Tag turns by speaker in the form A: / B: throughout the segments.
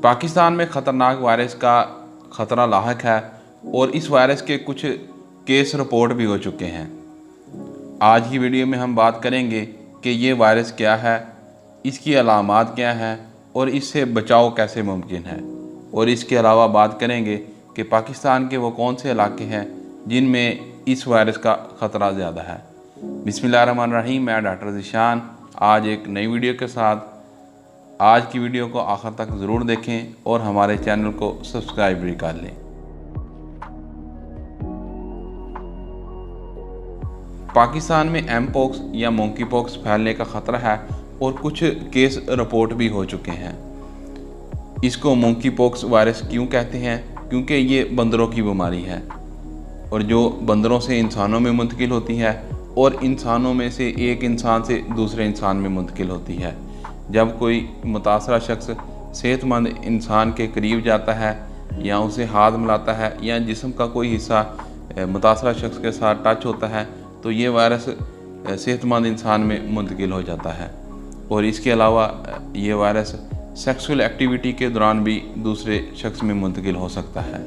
A: पाकिस्तान में ख़तरनाक वायरस का ख़तरा लाहक है और इस वायरस के कुछ केस रिपोर्ट भी हो चुके हैं। आज की वीडियो में हम बात करेंगे कि ये वायरस क्या है, इसकी अलामात क्या हैं और इससे बचाव कैसे मुमकिन है। और इसके अलावा बात करेंगे कि पाकिस्तान के वो कौन से इलाके हैं जिनमें इस वायरस का ख़तरा ज़्यादा है। बिस्मिल्लाहिर्रहमानिर्रहीम। मैं डॉक्टर ज़ीशान आज एक नई वीडियो के साथ। आज की वीडियो को आखिर तक ज़रूर देखें और हमारे चैनल को सब्सक्राइब भी कर लें। पाकिस्तान में एमपॉक्स या मोंकी पॉक्स फैलने का ख़तरा है और कुछ केस रिपोर्ट भी हो चुके हैं। इसको मोंकी पॉक्स वायरस क्यों कहते हैं? क्योंकि ये बंदरों की बीमारी है और जो बंदरों से इंसानों में मुंतकिल होती है और इंसानों में से एक इंसान से दूसरे इंसान में मुंतकिल होती है। जब कोई मुतासरा शख्स सेहतमंद इंसान के करीब जाता है या उसे हाथ मिलाता है या जिस्म का कोई हिस्सा मुतासरा शख्स के साथ टच होता है तो ये वायरस सेहतमंद इंसान में मुंतकिल हो जाता है। और इसके अलावा ये वायरस सेक्सुअल एक्टिविटी के दौरान भी दूसरे शख्स में मुंतकिल हो सकता है।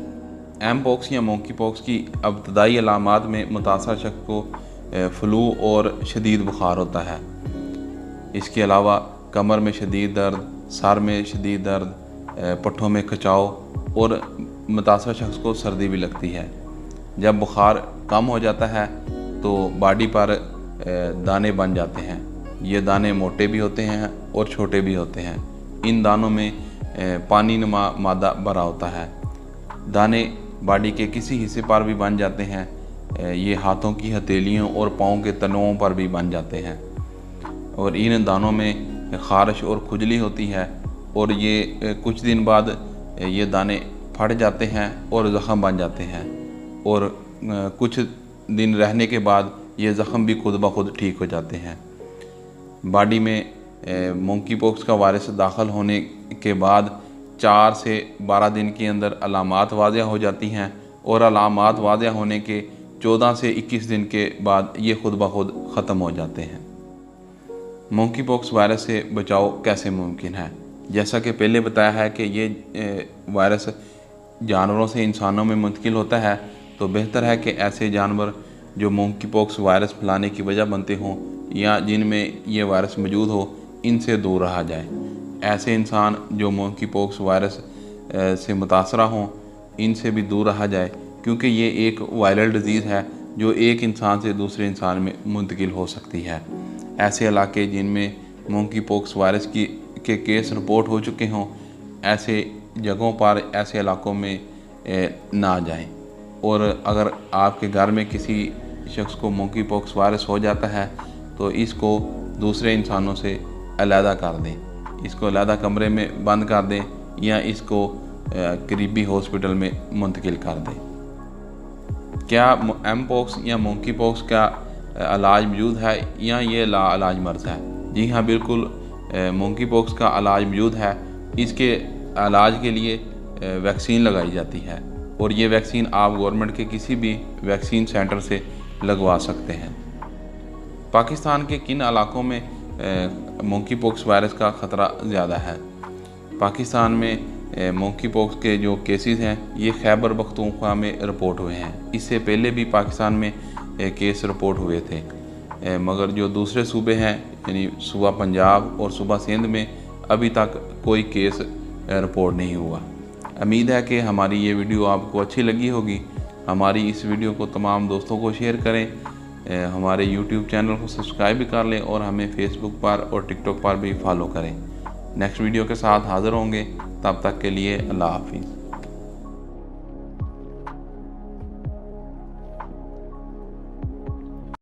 A: एमपॉक्स या मोंकी पॉक्स की इब्तदाई अलामात में मुतासरा शख्स को फ्लू और शदीद बुखार होता है। इसके अलावा कमर में शदीद दर्द, सर में शदीद दर्द, पट्ठों में खिंचाव और मुतासरा शख्स को सर्दी भी लगती है। जब बुखार कम हो जाता है तो बॉडी पर दाने बन जाते हैं। ये दाने मोटे भी होते हैं और छोटे भी होते हैं। इन दानों में पानी नुमा मादा भरा होता है। दाने बॉडी के किसी हिस्से पर भी बन जाते हैं। ये हाथों की हथेलियों और पाँव के तलुओं पर भी बन जाते हैं और इन दानों में ख़ारिश और खुजली होती है और ये कुछ दिन बाद ये दाने फट जाते हैं और ज़ख़म बन जाते हैं और कुछ दिन रहने के बाद ये ज़ख़म भी खुद ब खुद ठीक हो जाते हैं। बॉडी में मोंकी पॉक्स का वायरस दाखिल होने के बाद 4 से 12 दिन के अंदर अलामात वाज़ेह हो जाती हैं और अलामात वाज़ेह होने के 14 से 21 दिन के बाद ये खुद ब खुद ख़त्म हो जाते हैं। मोंकी पॉक्स वायरस से बचाव कैसे मुमकिन है? जैसा कि पहले बताया है कि ये वायरस जानवरों से इंसानों में मुंतकिल होता है, तो बेहतर है कि ऐसे जानवर जो मोंकी पॉक्स वायरस फैलाने की वजह बनते हों या जिनमें ये वायरस मौजूद हो, इनसे दूर रहा जाए। ऐसे इंसान जो मोंकी पॉक्स वायरस से मुतासरा हों, इनसे भी दूर रहा जाए क्योंकि ये एक वायरल डिज़ीज़ है जो एक इंसान से दूसरे इंसान में मुंतकिल हो सकती है। ऐसे इलाके जिनमें मोंकी पॉक्स वायरस के केस रिपोर्ट हो चुके हों, ऐसे जगहों पर, ऐसे इलाकों में ना जाएं। और अगर आपके घर में किसी शख्स को मोंकी पॉक्स वायरस हो जाता है तो इसको दूसरे इंसानों से अलहदा कर दें। इसको अलहदा कमरे में बंद कर दें या इसको करीबी हॉस्पिटल में मुंतकिल कर दें। क्या एमपॉक्स या मोंकी पॉक्स का इलाज मौजूद है या ये लाइलाज मर्ज़ है? जी हाँ, बिल्कुल मोंकी पॉक्स का इलाज मौजूद है। इसके इलाज के लिए वैक्सीन लगाई जाती है और ये वैक्सीन आप गवर्नमेंट के किसी भी वैक्सीन सेंटर से लगवा सकते हैं। पाकिस्तान के किन इलाकों में मोंकी पॉक्स वायरस का ख़तरा ज़्यादा है? पाकिस्तान में मोंकी पॉक्स के जो केसेस हैं ये खैबर पख्तूनख्वा में रिपोर्ट हुए हैं। इससे पहले भी पाकिस्तान में केस रिपोर्ट हुए थे, मगर जो दूसरे सूबे हैं यानी सूबा पंजाब और सूबा सिंध में अभी तक कोई केस रिपोर्ट नहीं हुआ। उम्मीद है कि हमारी ये वीडियो आपको अच्छी लगी होगी। हमारी इस वीडियो को तमाम दोस्तों को शेयर करें, हमारे यूट्यूब चैनल को सब्सक्राइब भी कर लें और हमें फेसबुक पर और टिकटॉक पर भी फॉलो करें। नेक्स्ट वीडियो के साथ हाज़िर होंगे, तब तक के लिए अल्लाह हाफिज़।